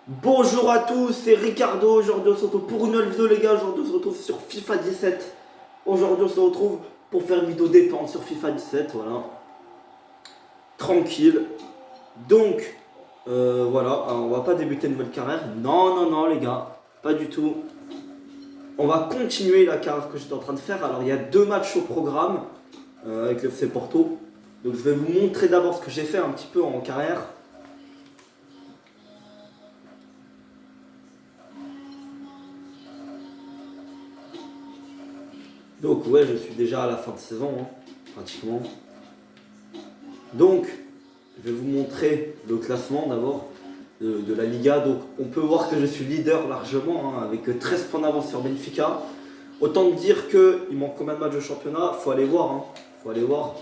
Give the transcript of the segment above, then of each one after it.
Bonjour à tous, c'est Ricardo. Aujourd'hui on se retrouve pour une nouvelle vidéo les gars. Aujourd'hui on se retrouve sur FIFA 17. Aujourd'hui on se retrouve pour faire une vidéo détente sur FIFA 17. Voilà, tranquille. Donc voilà, alors, on va pas débuter une nouvelle carrière. Non, non, non les gars, pas du tout. On va continuer la carrière que j'étais en train de faire. Alors il y a deux matchs au programme avec le FC Porto. Donc je vais vous montrer d'abord ce que j'ai fait un petit peu en carrière. Donc ouais, je suis déjà à la fin de saison, hein, pratiquement. Donc, je vais vous montrer le classement d'abord de la Liga. Donc on peut voir que je suis leader largement, hein, avec 13 points d'avance sur Benfica. Autant dire qu'il manque combien de matchs de championnat, faut aller voir. Hein, faut aller voir.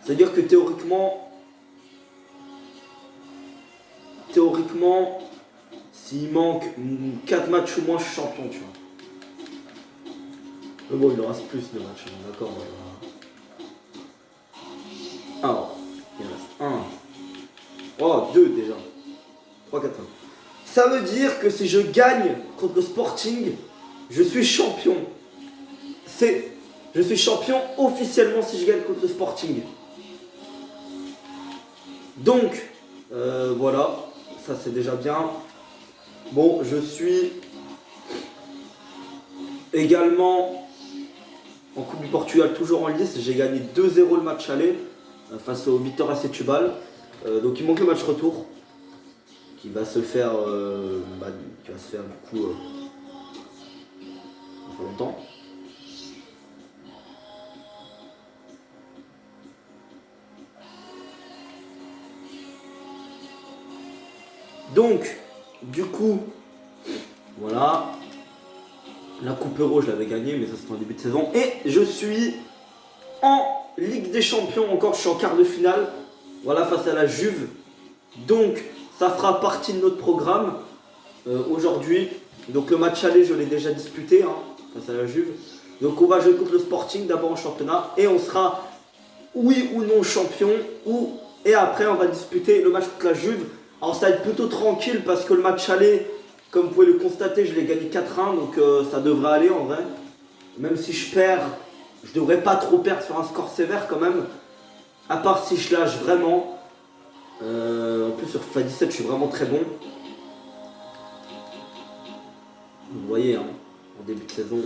C'est-à-dire que théoriquement, s'il manque 4 matchs ou moins, je suis champion, tu vois. Mais bon, il en reste plus de matchs, hein, d'accord. Alors, il en reste 1. Oh, 2 déjà. 3, 4, 5. Ça veut dire que si je gagne contre le Sporting, je suis champion. Je suis champion officiellement si je gagne contre le Sporting. Donc, voilà, ça c'est déjà bien. Bon, je suis également en Coupe du Portugal, toujours en lice. J'ai gagné 2-0 le match aller face au Vitória Setúbal. Donc il manque le match retour qui va se faire, du coup pas longtemps. Donc, du coup, voilà. La Coupe Euro, je l'avais gagnée, mais ça c'était en début de saison. Et je suis en Ligue des Champions encore, je suis en quart de finale. Voilà, face à la Juve. Donc, ça fera partie de notre programme aujourd'hui. Donc, le match aller, je l'ai déjà disputé, hein, face à la Juve. Donc, on va jouer contre le Sporting d'abord en championnat. Et on sera, oui ou non, champion. Et après, on va disputer le match contre la Juve. Alors, ça va être plutôt tranquille parce que le match aller, comme vous pouvez le constater, je l'ai gagné 4-1. Donc, ça devrait aller en vrai. Même si je perds, je devrais pas trop perdre sur un score sévère quand même. À part si je lâche vraiment. En plus sur FIFA 17 je suis vraiment très bon. Vous voyez, hein, en début de saison,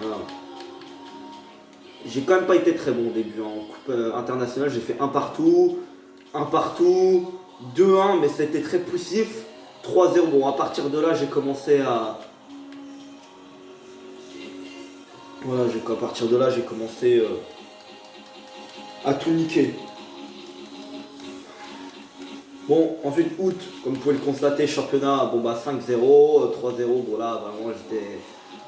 voilà. J'ai quand même pas été très bon au début. En coupe internationale, j'ai fait un partout, 2-1, mais c'était très poussif. 3-0, bon à partir de là j'ai commencé à... Voilà, à partir de là j'ai commencé à tout niquer. Bon, ensuite août, comme vous pouvez le constater, championnat, bon bah 5-0, 3-0, bon là vraiment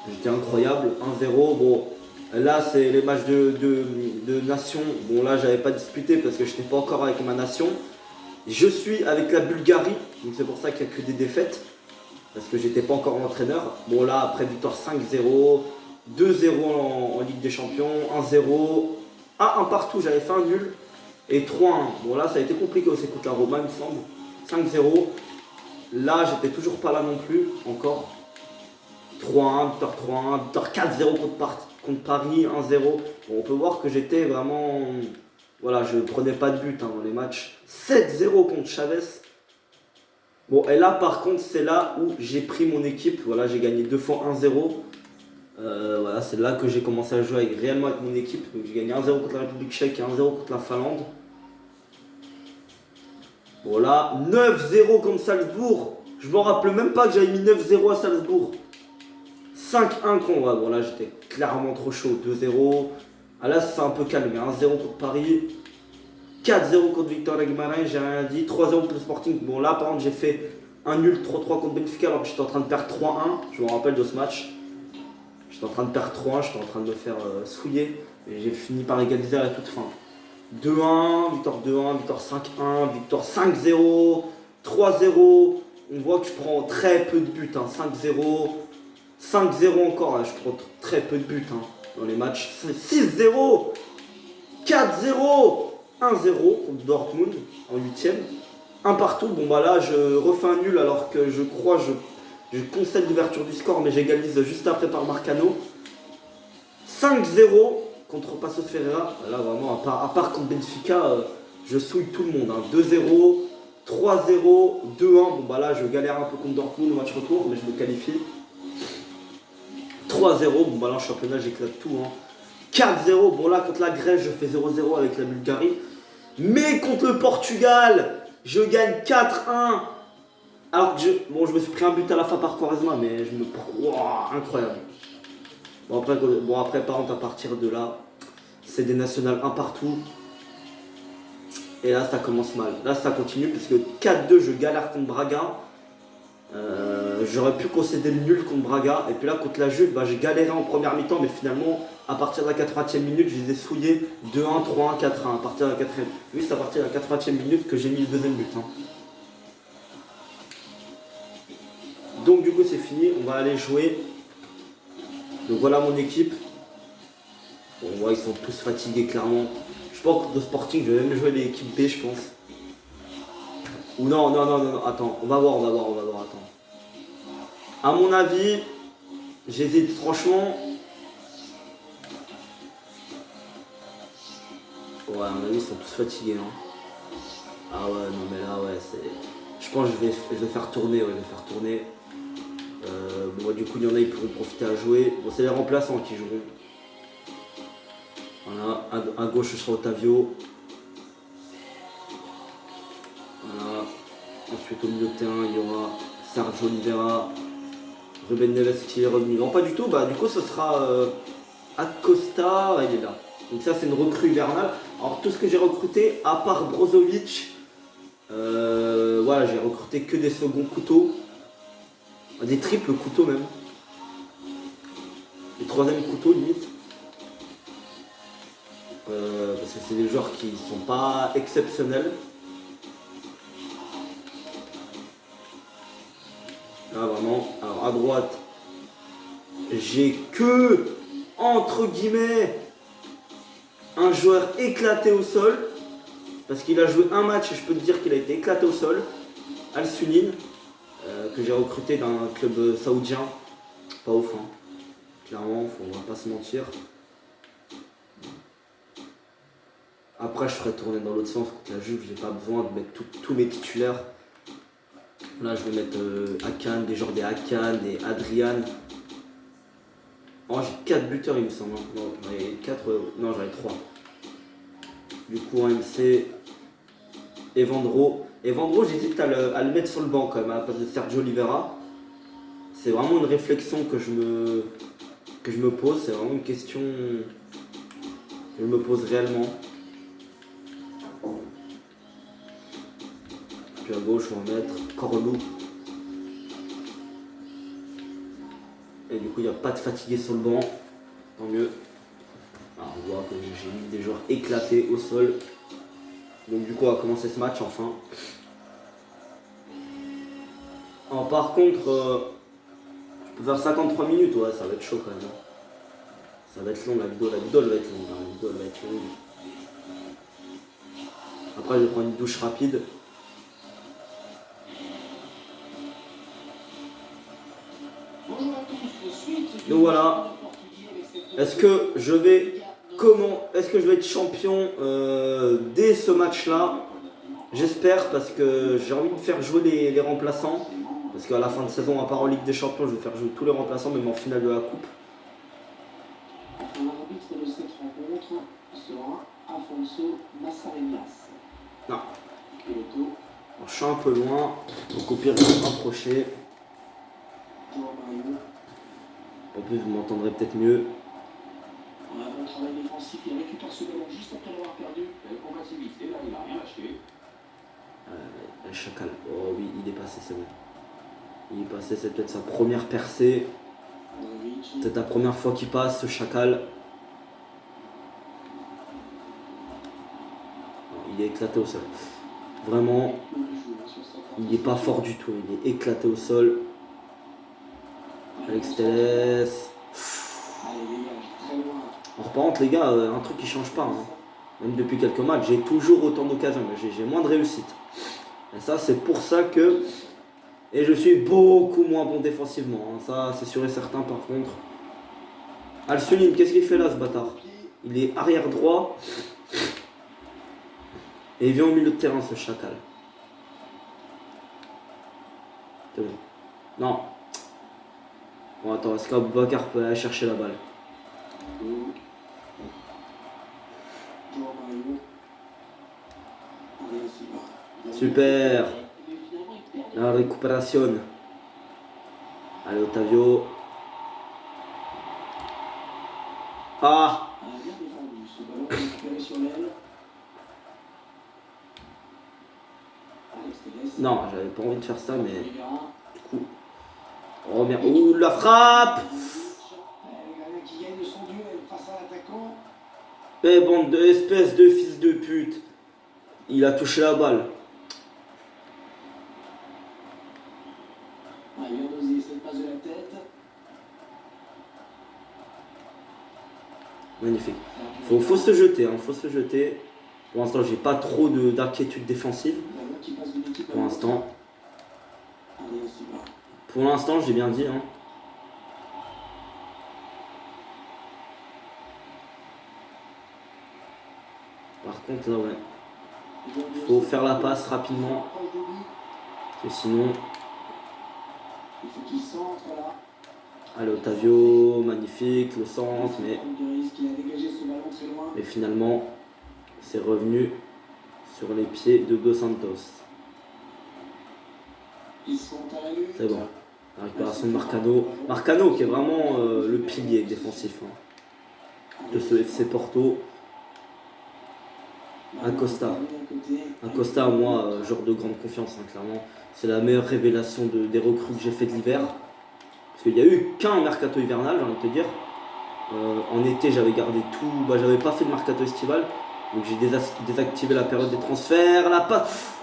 j'étais incroyable, 1-0, bon là c'est les matchs de nation, bon là j'avais pas disputé parce que j'étais pas encore avec ma nation. Je suis avec la Bulgarie, donc c'est pour ça qu'il n'y a que des défaites, parce que j'étais pas encore entraîneur. Bon là après victoire 5-0, 2-0 en Ligue des Champions, 1-0, un partout, j'avais fait un nul. Et 3-1. Bon là ça a été compliqué aussi contre la Roma il me semble. 5-0. Là j'étais toujours pas là non plus encore. 3-1, victoire 3-1, victoire 4-0 contre Paris, 1-0. Bon, on peut voir que j'étais vraiment... Voilà, je prenais pas de but hein, dans les matchs. 7-0 contre Chavez. Bon et là par contre c'est là où j'ai pris mon équipe. Voilà, j'ai gagné 2 fois 1-0. Voilà, c'est là que j'ai commencé à jouer réellement avec mon équipe. Donc j'ai gagné 1-0 contre la République tchèque et 1-0 contre la Finlande. Voilà, 9-0 contre Salzbourg. Je me rappelle même pas que j'avais mis 9-0 à Salzbourg. 5-1 contre... Ouais, bon là j'étais clairement trop chaud. 2-0. Ah là c'est un peu calme. 1-0 contre Paris. 4-0 contre Vitória Guimarães, j'ai rien dit. 3-0 contre le Sporting. Bon là par contre j'ai fait un nul 3-3 contre Benfica alors que j'étais en train de perdre 3-1. Je me rappelle de ce match. J'étais en train de perdre 3-1, j'étais en train de me faire souiller. Et j'ai fini par égaliser à la toute fin. 2-1, victoire 2-1, victoire 5-1, victoire 5-0, 3-0. On voit que je prends très peu de buts. Hein. 5-0, 5-0 encore. Là, je prends très peu de buts hein, dans les matchs. 6-0, 4-0, 1-0 contre Dortmund en 8ème. Un partout. Bon bah là je refais un nul alors que je crois je concède l'ouverture du score mais j'égalise juste après par Marcano. 5-0 contre Passos Ferreira. Là vraiment à part contre Benfica, je souille tout le monde. Hein. 2-0, 3-0, 2-1. Bon bah là je galère un peu contre Dortmund au match retour mais je me qualifie. 3-0, bon bah là en championnat j'éclate tout. Hein. 4-0, bon là contre la Grèce je fais 0-0 avec la Bulgarie. Mais contre le Portugal, je gagne 4-1. Alors que je me suis pris un but à la fin par Quaresma, mais je me... Wow, incroyable. Bon après par contre à partir de là, c'est des nationales un partout. Et là ça commence mal. Là ça continue parce que 4-2 je galère contre Braga. J'aurais pu concéder le nul contre Braga. Et puis là contre la Juve, bah, j'ai galéré en première mi-temps. Mais finalement à partir de la 80e minute, je les ai souillés 2-1, 3-1, 4-1. À partir de la 4e. Oui, c'est à partir de la 80e minute que j'ai mis le deuxième but. Hein. Donc du coup c'est fini, on va aller jouer. Donc voilà mon équipe. Bon, on voit ils sont tous fatigués clairement. Je pense que de Sporting, je vais même jouer l'équipe B je pense. Ou non, attends, on va voir, attends. À mon avis, j'hésite franchement. Ouais, à mon avis ils sont tous fatigués. Hein. Ah ouais, non mais là ouais, c'est... Je pense que je vais faire tourner, Bon, du coup, il y en a, ils pourront profiter à jouer. Bon, c'est les remplaçants qui joueront. Voilà, à gauche, ce sera Otavio. Voilà. Ensuite, au milieu de terrain, il y aura Sergio Oliveira, Ruben Neves qui est revenu. Non, pas du tout. Bah, du coup, ce sera Acosta. Il est là. Donc, ça, c'est une recrue hivernale. Alors, tout ce que j'ai recruté, à part Brozovic, voilà, j'ai recruté que des seconds couteaux. Des triples couteaux même. Des troisièmes couteaux limite. Parce que c'est des joueurs qui sont pas exceptionnels. Là vraiment. Alors à droite, j'ai que entre guillemets un joueur éclaté au sol. Parce qu'il a joué un match et je peux te dire qu'il a été éclaté au sol. Al-Sunin. Que j'ai recruté d'un club saoudien. Pas ouf, hein. Clairement, on va pas se mentir. Après, je ferai tourner dans l'autre sens. Contre la Juve, j'ai pas besoin de mettre tous mes titulaires. Là, je vais mettre Akan, des joueurs des Akan, des Adrian. Oh, j'ai 4 buteurs, il me semble. Non, j'en avais 4. Non, j'en avais 3. Du coup, en MC, Evandro. Evandro, j'hésite à le mettre sur le banc quand même, à la place de Sergio Oliveira. C'est vraiment une réflexion que je me pose. C'est vraiment une question que je me pose réellement. Puis à gauche, on va mettre Corlou. Et du coup, il n'y a pas de fatigué sur le banc. Tant mieux. Alors, on voit que j'ai mis des joueurs éclatés au sol. Donc du coup, on va commencer ce match enfin. Alors, par contre, je peux faire 53 minutes. Ouais, ça va être chaud quand même. Ça va être long, la vidéo elle va être longue. Après, je vais prendre une douche rapide. Donc voilà. Est-ce que je vais être champion dès ce match-là? J'espère parce que j'ai envie de faire jouer les remplaçants. Parce qu'à la fin de saison, à part en Ligue des Champions, je vais faire jouer tous les remplaçants, même en finale de la Coupe. L'arbitre de cette rencontre sera Afonso Massareñas. Non. Alors, je suis un peu loin, donc au pire je vais me rapprocher. En plus vous m'entendrez peut-être mieux. Un bon travail défensif, il récupère ce ballon juste après l'avoir perdu. Combativité, là il n'a rien lâché. Chacal, oh oui il est passé, c'est bon. Il est passé, c'est peut-être sa première percée. Peut-être la première fois qu'il passe, ce Chacal. Il est éclaté au sol. Vraiment, il n'est pas fort du tout. Il est éclaté au sol. Alex Telles. Alors par contre les gars, un truc qui change pas. Hein. Même depuis quelques matchs, j'ai toujours autant d'occasions, mais j'ai moins de réussite. Et ça, c'est pour ça que... Et je suis beaucoup moins bon défensivement. Hein. Ça, c'est sûr et certain, par contre. Al-Sulim, qu'est-ce qu'il fait là, ce bâtard? Il est arrière droit. Et il vient au milieu de terrain, ce chacal. C'est bon. Non. Bon, attends, est-ce qu'Aboubacar peut aller chercher la balle? Super. La récupération. Allez, Otavio. Ah! Non, j'avais pas envie de faire ça, mais du coup, on revient. Ouh, la frappe! Eh, bande de espèces de fils de pute! Il a touché la balle. Magnifique. Faut se jeter, hein, faut se jeter. Pour l'instant, j'ai pas trop d'inquiétude défensive. Pour l'instant. Pour l'instant, j'ai bien dit. Hein. Par contre, là, ouais. Faut faire la passe rapidement. Parce que sinon. Allez, Otavio, magnifique, le centre, mais finalement, c'est revenu sur les pieds de Dos Santos. C'est bon. La récupération de Marcano. Marcano qui est vraiment le pilier défensif hein, de ce FC Porto. Acosta. Acosta, moi, genre de grande confiance, hein, clairement. C'est la meilleure révélation des recrues que j'ai fait de l'hiver. Parce qu'il n'y a eu qu'un mercato hivernal, j'ai envie de te dire. En été, j'avais gardé tout. Bah, j'avais pas fait de mercato estival. Donc j'ai désactivé la période des transferts. La passe.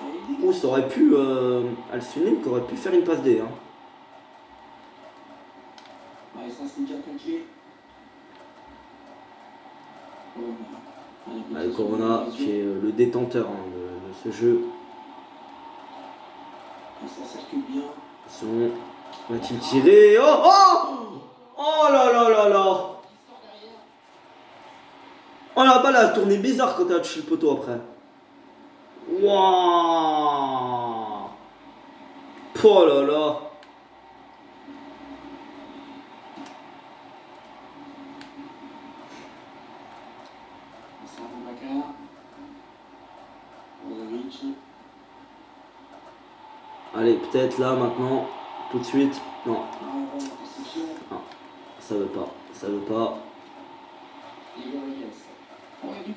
Oh, ça aurait pu. Al-Sunim qui aurait pu faire une passe D. Hein. Allez, Corona qui est le détenteur hein, de ce jeu. Attention. Va-t-il tirer? Oh oh! Oh là là là là! Oh la balle a tourné bizarre quand elle a touché le poteau après. Waouh! Oh là là! Allez, peut-être là maintenant, tout de suite. Non. Non, ça veut pas. Ça veut pas.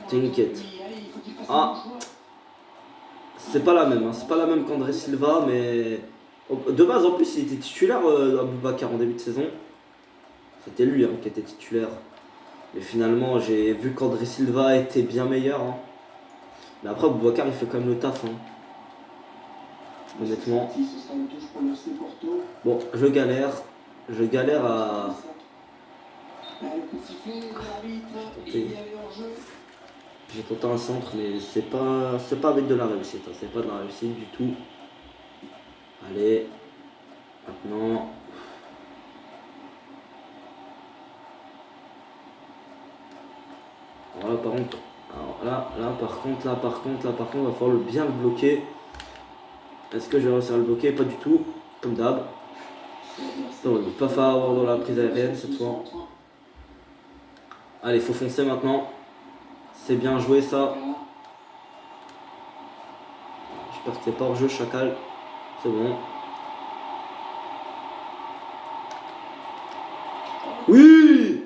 T'inquiète. Ah! C'est pas la même, hein. C'est pas la même qu'André Silva, mais. De base, en plus, il était titulaire Aboubacar en début de saison. C'était lui hein, qui était titulaire. Mais finalement, j'ai vu qu'André Silva était bien meilleur. Hein. Mais après, Aboubacar, il fait quand même le taf. Hein. Honnêtement. Bon, je galère. Je galère à. J'ai tenté un centre, mais c'est pas avec de la réussite. Hein. C'est pas de la réussite du tout. Allez. Maintenant. Alors là, par contre. Alors là, par contre, il va falloir bien le bloquer. Est-ce que je vais réussir à le bloquer? Pas du tout, comme d'hab. Non, il ne va pas avoir dans la prise aérienne cette fois. Allez, il faut foncer maintenant. C'est bien joué ça. J'espère que c'est pas hors jeu, Chacal. C'est bon. Oui!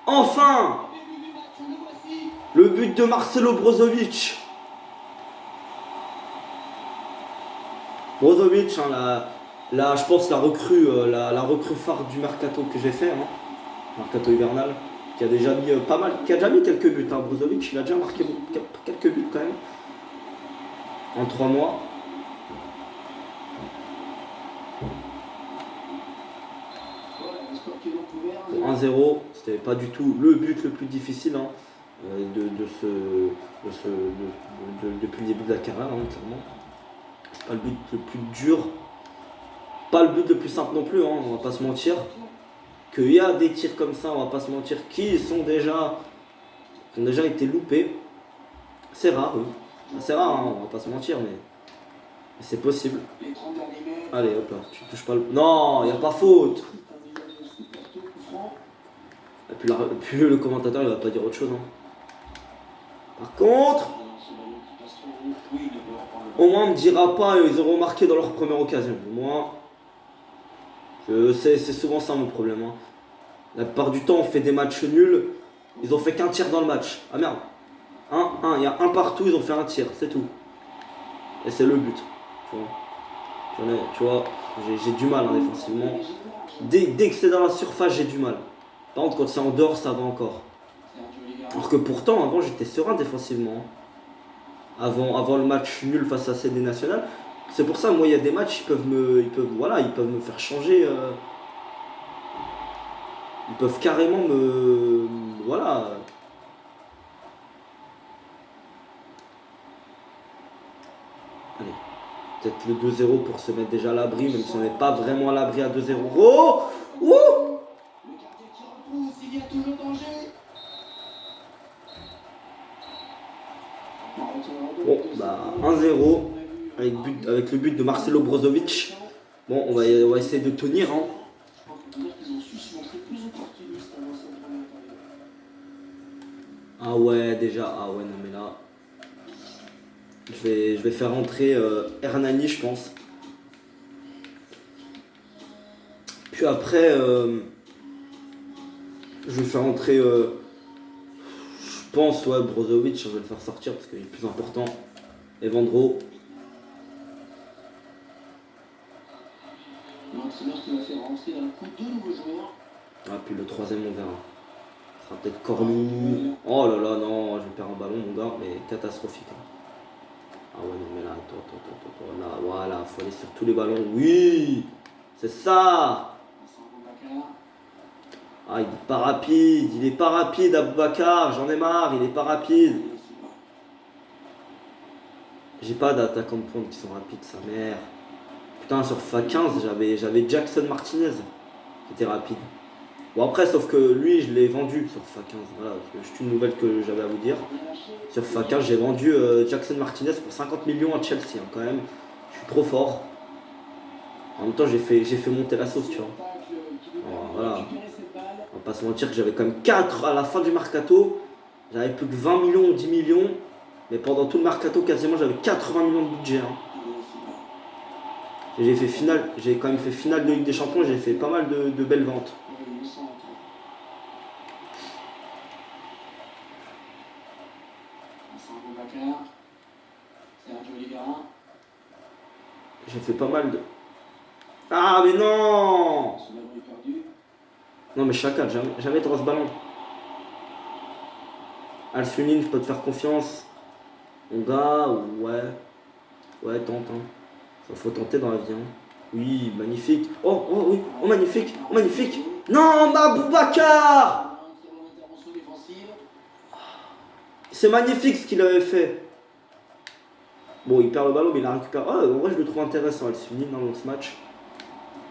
Enfin! Le but de Marcelo Brozovic. Brozovic, hein, je pense la recrue phare du mercato que j'ai fait, hein, mercato hivernal, qui a déjà mis pas mal, qui a déjà mis quelques buts. Hein, Brozovic, il a déjà marqué quelques buts quand même en 3 mois. Pour 1-0, c'était pas du tout le but le plus difficile hein, depuis le début de la carrière, hein, clairement. Pas le but le plus dur. Pas le but le plus simple non plus, hein, on va pas se mentir. Qu'il y a des tirs comme ça, on va pas se mentir, qui ont déjà été loupés. C'est rare, oui. C'est rare, hein, on va pas se mentir, mais c'est possible. Allez, hop là, tu touches pas le... Non, il n'y a pas faute. Et puis le commentateur, il va pas dire autre chose. Hein. Par contre, au moins on me dira pas, ils auront marqué dans leur première occasion. Au moins, c'est souvent ça mon problème. Hein. La plupart du temps, on fait des matchs nuls. Ils ont fait qu'un tir dans le match. Ah merde. Il y a un partout, ils ont fait un tir, c'est tout. Et c'est le but. Tu vois, j'ai du mal hein, défensivement. Dès que c'est dans la surface, j'ai du mal. Par contre, quand c'est en dehors, ça va encore. Alors que pourtant, avant, j'étais serein défensivement. Avant le match nul face à CD National. C'est pour ça, moi, il y a des matchs, ils peuvent me faire changer. Ils peuvent carrément me... Voilà. Allez. Peut-être le 2-0 pour se mettre déjà à l'abri, même si on n'est pas vraiment à l'abri à 2-0. Oh ouh. Le gardien qui repousse, il y a toujours danger. Bon, bah 1-0 avec le but de Marcelo Brozovic. Bon, on va essayer de tenir. Hein. Ah ouais, déjà. Ah ouais, non mais là... Je vais faire rentrer Hernani, je pense. Puis après, je vais faire rentrer... je pense, ouais, Brozovic, je vais le faire sortir parce qu'il est plus important. Evandro. L'entraîneur qui va faire rentrer d'un coup deux nouveaux joueurs. Ah, puis le troisième, on verra. Ce sera peut-être Cornou. Oh là là, non, je vais perdre un ballon, mon gars, mais catastrophique. Hein. Ah ouais, non, mais là, attends. Là, voilà, faut aller sur tous les ballons. Oui, c'est ça. Ah, il est pas rapide, Aboubacar, j'en ai marre, il est pas rapide. J'ai pas d'attaquants de pointe qui sont rapides, sa mère. Putain, sur FA 15, j'avais Jackson Martinez qui était rapide. Bon après, sauf que lui, je l'ai vendu sur FA 15. Voilà, c'est une nouvelle que j'avais à vous dire. Sur FA 15, j'ai vendu Jackson Martinez pour 50 millions à Chelsea, hein, quand même. Je suis trop fort. En même temps, j'ai fait monter la sauce, tu vois. Voilà. On va pas se mentir que j'avais quand même 4 à la fin du mercato. J'avais plus que 20 millions ou 10 millions. Mais pendant tout le mercato, quasiment, j'avais 80 millions de budget. Hein. J'ai quand même fait finale de Ligue des Champions, j'ai fait pas mal de belles ventes. J'ai fait pas mal de... Ah mais non. Non mais Chaka, jamais droit ce ballon. Al-Sunin, je peux te faire confiance. Mon gars, ouais. Ouais, tente. Hein. Ça faut tenter dans la vie. Hein. Oui, magnifique. Oh, oui. Oh, magnifique. Oh, magnifique. Non, Aboubacar. C'est magnifique ce qu'il avait fait. Bon, il perd le ballon, mais il la récupère. Ah, en vrai, je le trouve intéressant, Al-Sunin, dans ce match.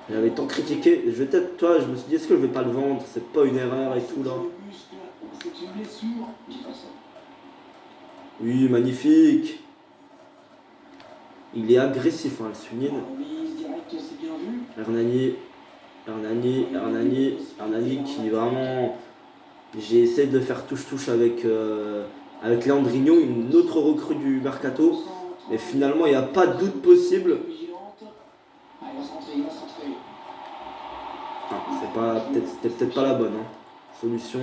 J'avais tant critiqué. Je me suis dit, est-ce que je vais pas le vendre? C'est pas une erreur et tout, là. Oui, magnifique. Il est agressif, hein, Al-Sunin. Hernani qui vraiment... J'ai essayé de faire touche-touche avec Leandrinho, une autre recrue du Mercato. Mais finalement, il n'y a pas de doute possible. C'était peut-être pas la bonne solution.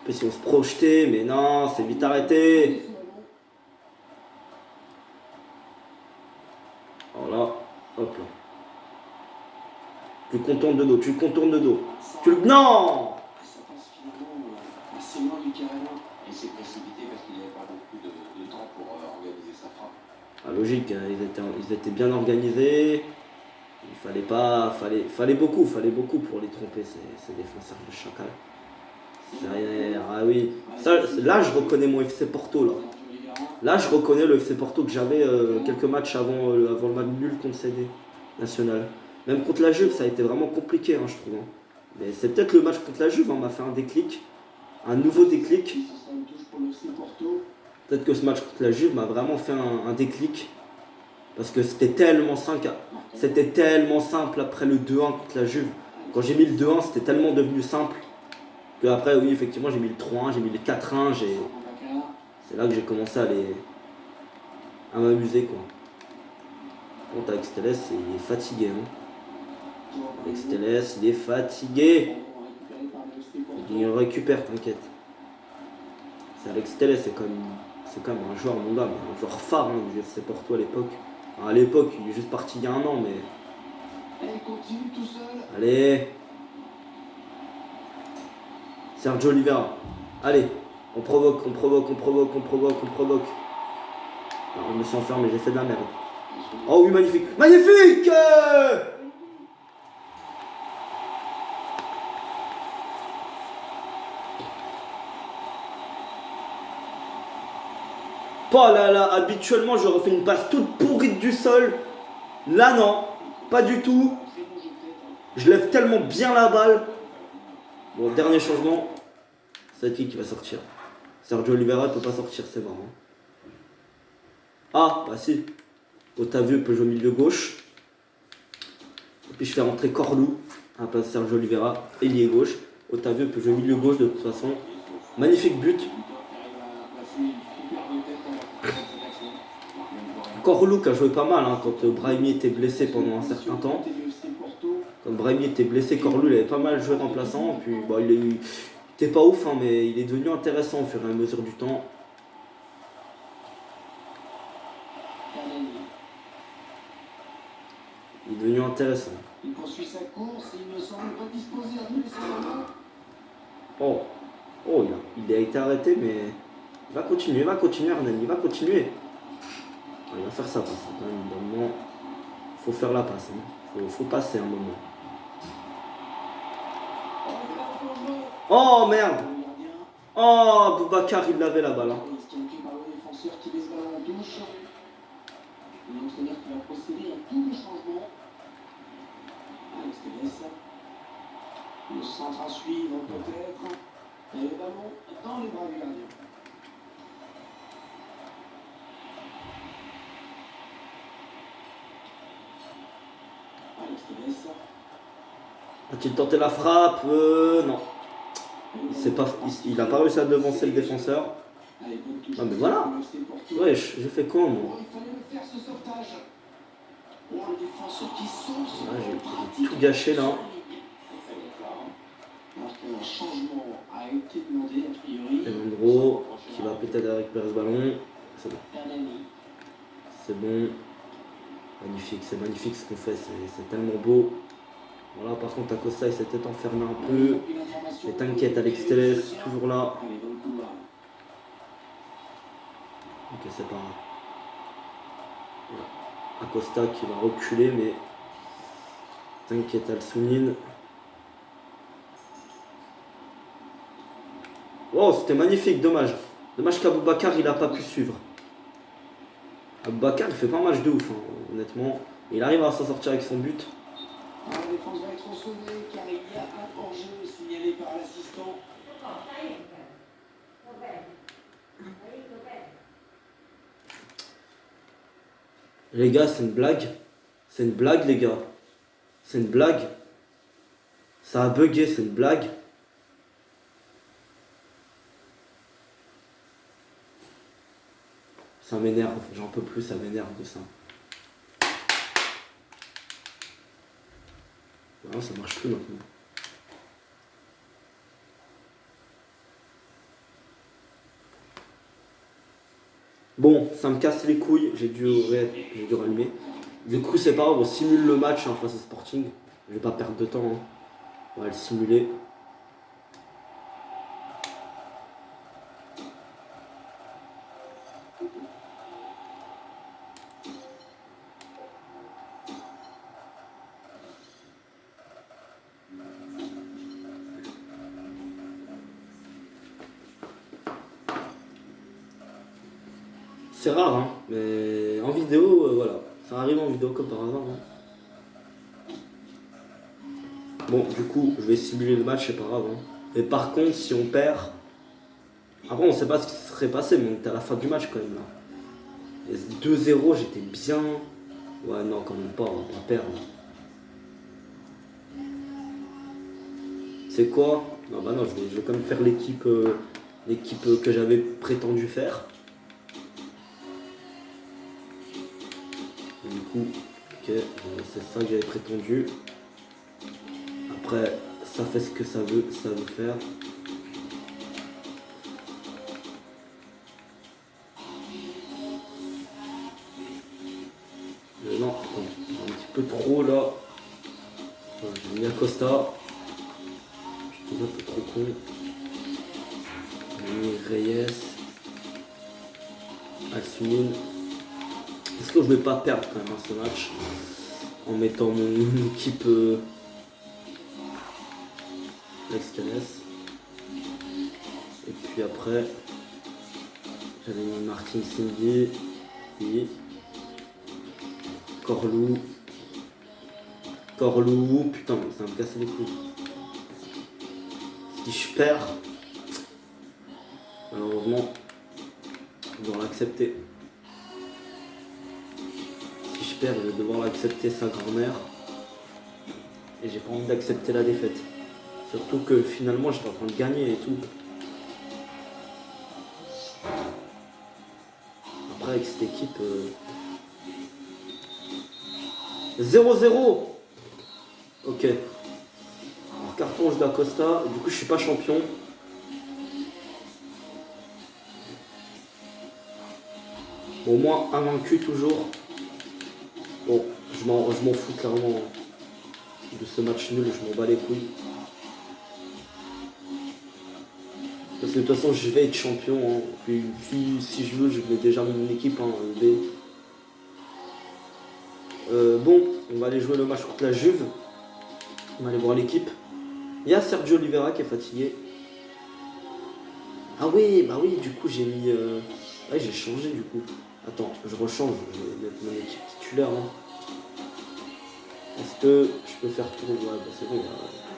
Puis si on se projetait, mais non, c'est vite arrêté. Voilà, hop là. Tu le contournes de dos, Non. Il s'est précipité parce qu'il n'avait pas beaucoup de temps pour organiser sa frappe. Ah, logique, hein, ils étaient bien organisés. Il fallait beaucoup pour les tromper, ces défenseurs de Chacal. Ah oui, ça, là je reconnais mon FC Porto là. Là, je reconnais le FC Porto que j'avais quelques matchs avant le match nul contre CD National. Même contre la Juve, ça a été vraiment compliqué, hein, je trouve. Hein. Mais c'est peut-être le match contre la Juve, hein, m'a fait un déclic, un nouveau déclic. Peut-être que ce match contre la Juve m'a vraiment fait un déclic. Parce que c'était tellement simple après le 2-1 contre la Juve. Quand j'ai mis le 2-1, c'était tellement devenu simple que après, oui, effectivement, j'ai mis le 3-1, j'ai mis le 4-1. C'est là que j'ai commencé à m'amuser, quoi. Par contre, avec Stelles, il est fatigué. Hein. Avec Stelles, il est fatigué. Il récupère, t'inquiète. C'est Alex Stelles, c'est quand même un joueur, mon gars, mais un joueur phare hein, du FC Porto à l'époque. Enfin, à l'époque, il est juste parti il y a un an, mais. Allez. Sergio Oliveira. Allez. On provoque. Alors, je me suis enfermé, j'ai fait de la merde. Oh oui, magnifique. Magnifique Oh là là, habituellement j'aurais fait une passe toute pourrite du sol. Là non, pas du tout. Je lève tellement bien la balle. Bon, dernier changement. C'est qui va sortir? Sergio Oliveira ne peut pas sortir, c'est marrant. Ah, bah si. Otavio peut jouer au milieu gauche. Et puis je fais rentrer Corlou à la place de Sergio Oliveira, ailier gauche. Otavio peut jouer au milieu gauche de toute façon. Magnifique but. Corlou qui a joué pas mal hein, quand Brahimi était blessé pendant un certain temps. Quand Brahimi était blessé, Corlou il avait pas mal joué remplaçant. Puis bon, il était pas ouf, hein, mais il est devenu intéressant au fur et à mesure du temps. Il est devenu intéressant. Il poursuit sa course, il ne semble pas disposé à donner son main. Oh, il a été arrêté, mais il va continuer, Hernani, il va continuer. Il va faire sa passe. Quand même, un moment, faut faire la passe. Hein. Faut passer un moment. Oh merde! Oh, Boubacar, il l'avait la balle. Hein. Le centre à suivre peut-être. Et le ballon dans les bras du gardien. A-t-il tenté la frappe? Non. Il a pas réussi à devancer le défenseur. Ah mais voilà. Wesh, j'ai fait quoi moi? Ah, j'ai tout gâché là. Evandro qui va peut-être récupérer ce ballon. C'est bon. C'est bon. Magnifique, c'est magnifique ce qu'on fait, c'est tellement beau. Voilà, par contre, Acosta il s'est peut-être enfermé un peu. Mais t'inquiète, Alex Telles, toujours là. Ok, c'est pas grave. Voilà. Acosta qui va reculer, mais t'inquiète, Al-Sounine. Oh, c'était magnifique, dommage. Dommage qu'Aboubacar il a pas pu suivre. Aboubacar il fait pas un match de ouf, hein, honnêtement. Il arrive à s'en sortir avec son but. La défense va être sauvée car il y a un hors-jeu signalé par l'assistant. Les gars, c'est une blague. C'est une blague, les gars. C'est une blague. Ça a bugué, c'est une blague. Ça m'énerve, j'en peux plus, ça m'énerve de ça. Non, ça marche plus maintenant. Bon, ça me casse les couilles, j'ai dû rallumer. Du coup, c'est pas grave, on simule le match hein, face au Sporting. Je vais pas perdre de temps. Hein. On va le simuler. C'est rare, hein, mais en vidéo, voilà. Ça arrive en vidéo comme par hasard. Hein. Bon, du coup, je vais simuler le match, c'est pas grave. Hein. Et par contre, si on perd... Après, on sait pas ce qui serait passé, mais on était à la fin du match quand même, là. Et 2-0, j'étais bien... Ouais, non, quand même pas, on va pas perdre. C'est quoi? Non, bah non, je vais quand même faire l'équipe que j'avais prétendu faire. Du coup, ok, c'est ça que j'avais prétendu. Après, ça fait ce que ça veut faire. Non, attends, un petit peu trop là. J'ai mis Acosta. Je suis un peu trop con. J'ai mis Reyes. Asumine. Est-ce que je vais pas perdre quand même ce match en mettant mon équipe Lex-Canes. Et puis après, j'avais mis Martin Cindy. Oui. Corlou, putain, mais ça va me casser les couilles. Si je perds, malheureusement, je dois l'accepter. Si je perds, je vais devoir l'accepter sa grand-mère. Et j'ai pas envie d'accepter la défaite. Surtout que finalement, j'étais en train de gagner et tout. Après, avec cette équipe... 0-0. Ok. Alors, carton rouge d'Acosta. Du coup, je suis pas champion. Bon, au moins, invaincu toujours. Bon, je m'en fous clairement de ce match nul. Je m'en bats les couilles. Parce que de toute façon, je vais être champion. Hein. Puis, si je veux, je mets déjà mon équipe. Hein, B. Bon, on va aller jouer le match contre la Juve. On va aller voir l'équipe. Il y a Sergio Oliveira qui est fatigué. Ah oui, bah oui, du coup j'ai mis... Ouais, j'ai changé du coup. Attends, je rechange, je vais mettre mon équipe titulaire. Hein. Est-ce que je peux faire tourner? Ouais, bah c'est bon,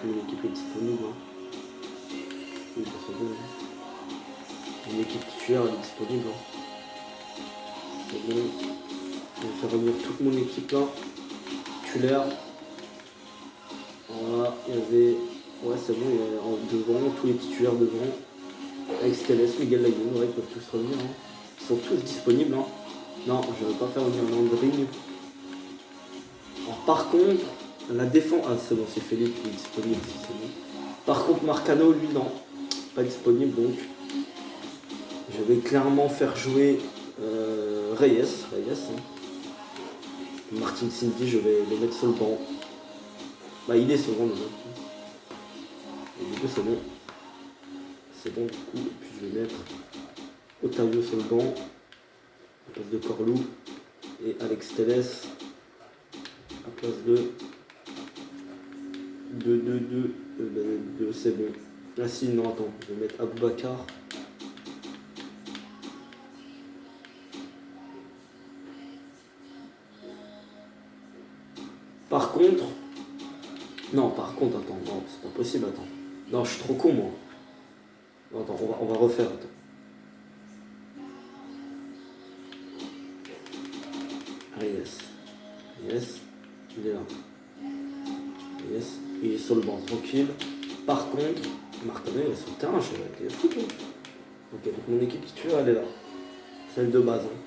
mon équipe est disponible. Hein. Oui, bah c'est bon. Hein. Mon équipe titulaire elle est disponible. Hein. C'est bon. Je vais faire revenir toute mon équipe là. Titulaire. Voilà, il y avait... Ouais, c'est bon, il y a en devant, tous les titulaires devant. Alex Telles, Miguel Layoun, ouais, ils peuvent tous revenir. Hein. Ils sont tous disponibles. Hein. Non, je ne vais pas faire venir Landry. Alors, par contre, la défense... Ah, c'est bon, c'est Félix qui est disponible. C'est bon. Par contre, Marcano, lui, non. Pas disponible, donc... Je vais clairement faire jouer Reyes. Hein. Martin Cindy, je vais le mettre sur le banc. Bah, il est sur le banc, déjà. Et du coup, c'est bon. C'est bon, du coup. Et puis, je vais mettre Otavio sur le banc. À place de Corlou. Et Alex Telles. À place de 2, c'est bon. Ah si, non, attends. Je vais mettre Aboubacar. Par contre... Non, par contre, attends. Non, c'est pas possible, attends. Non, je suis trop con, moi. Non, attends, on va refaire, attends. Yes, il est là. Yes, il est sur le banc, tranquille. Par contre, Martinez il est sur le terrain, je suis avec les foot. Ok, donc mon équipe titulaire, elle est là. Celle de base. Hein.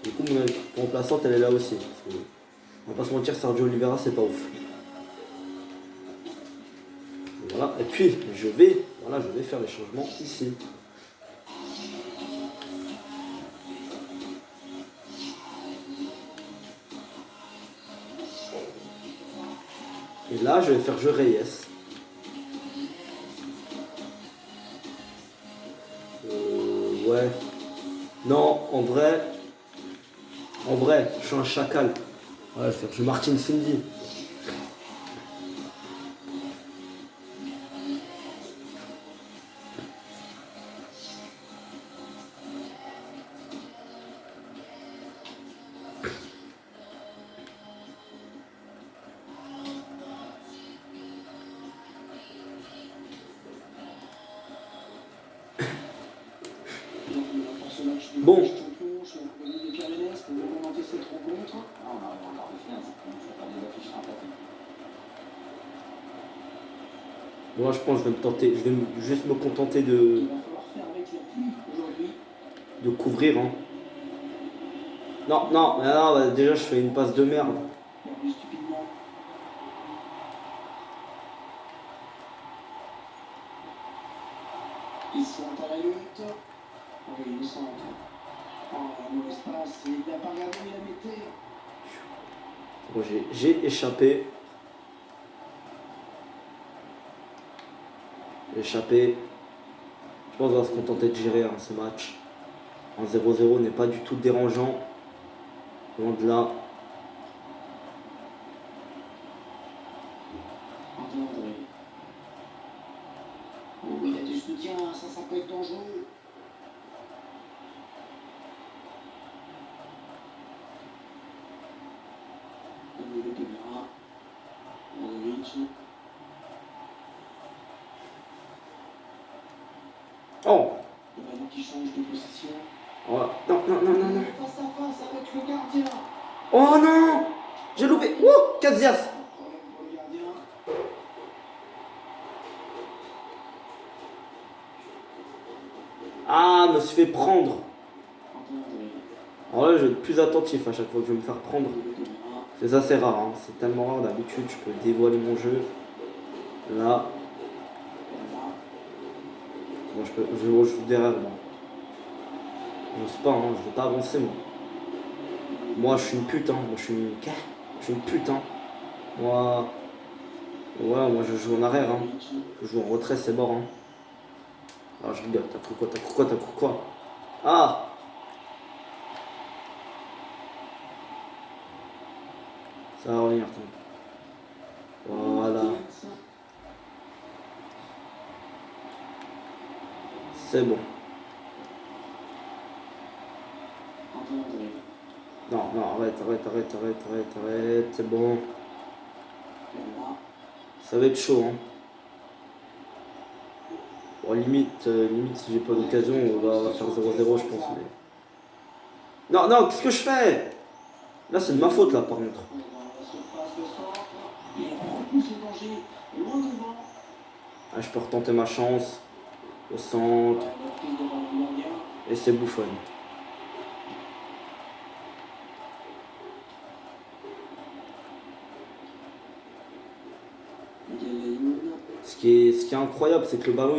Du coup, mon équipe remplaçante, elle est là aussi. On va pas se mentir, Sergio Oliveira, c'est pas ouf. Voilà, et puis, je vais faire les changements ici. Et là, je vais faire jouer Reyes. Ouais. Non, en vrai, je suis un chacal. Ouais, je vais faire jouer Martin Cindy. Bon. Champion, chez la Ligue des Pyrénées, pour commenter cette rencontre. Ah, on arrive en quart de finale, ça commence à faire des affiches sympathiques. Moi, je pense que je vais me tenter, je vais juste me contenter Il va falloir faire avec la pluie aujourd'hui. de couvrir. Hein. Non, non, mais non, bah, déjà, je fais une passe de merde. Perdu stupidement. Ils sont à la lutte. Oui, ils sont. Oh, un mauvais espace. Il n'a pas regardé, il a metté. Bon, j'ai échappé. J'ai échappé. Je pense qu'on va se contenter de gérer hein, ce match. Un 0-0 n'est pas du tout dérangeant. Loin de là. André. Oh, il a du soutien, ça peut être dangereux. Le caméra. Androvic. Oh! Le ballon qui change de position. Voilà. Non, non, non, non, non. Face à face avec le gardien. Oh non! J'ai loupé. Ouh! Casillas! Problème pour le gardien. Ah, je me suis fait prendre. André. Alors là, je vais être plus attentif à chaque fois que je vais me faire prendre. Le caméra. C'est assez rare, hein. C'est tellement rare d'habitude, je peux dévoiler mon jeu. Là, moi je joue derrière moi. Je sais pas, hein, je veux pas avancer moi. Moi je suis une pute, hein. Moi je suis une pute, hein. Moi, ouais, moi je joue en arrière, hein. Je joue en retrait, c'est mort, hein. Ah, je rigole, t'as cru quoi, t'as cru quoi, t'as cru quoi? Ah! Ça va revenir, attends. Voilà, c'est bon. André. Non, non, arrête, c'est bon. Caméra. Ça va être chaud, hein. Bon, limite, si j'ai pas d'occasion, on va faire 0-0, je pense. Mais... Non, non, qu'est-ce que je fais? Là, c'est de ma faute, là, par contre. Dans la surface de centre. Il repousse le danger. Loin devant. Ah, je peux retenter ma chance. Au centre. La prise devant le gardien. Et c'est Buffon. Miguel Layún. Ce qui est incroyable, c'est que le ballon,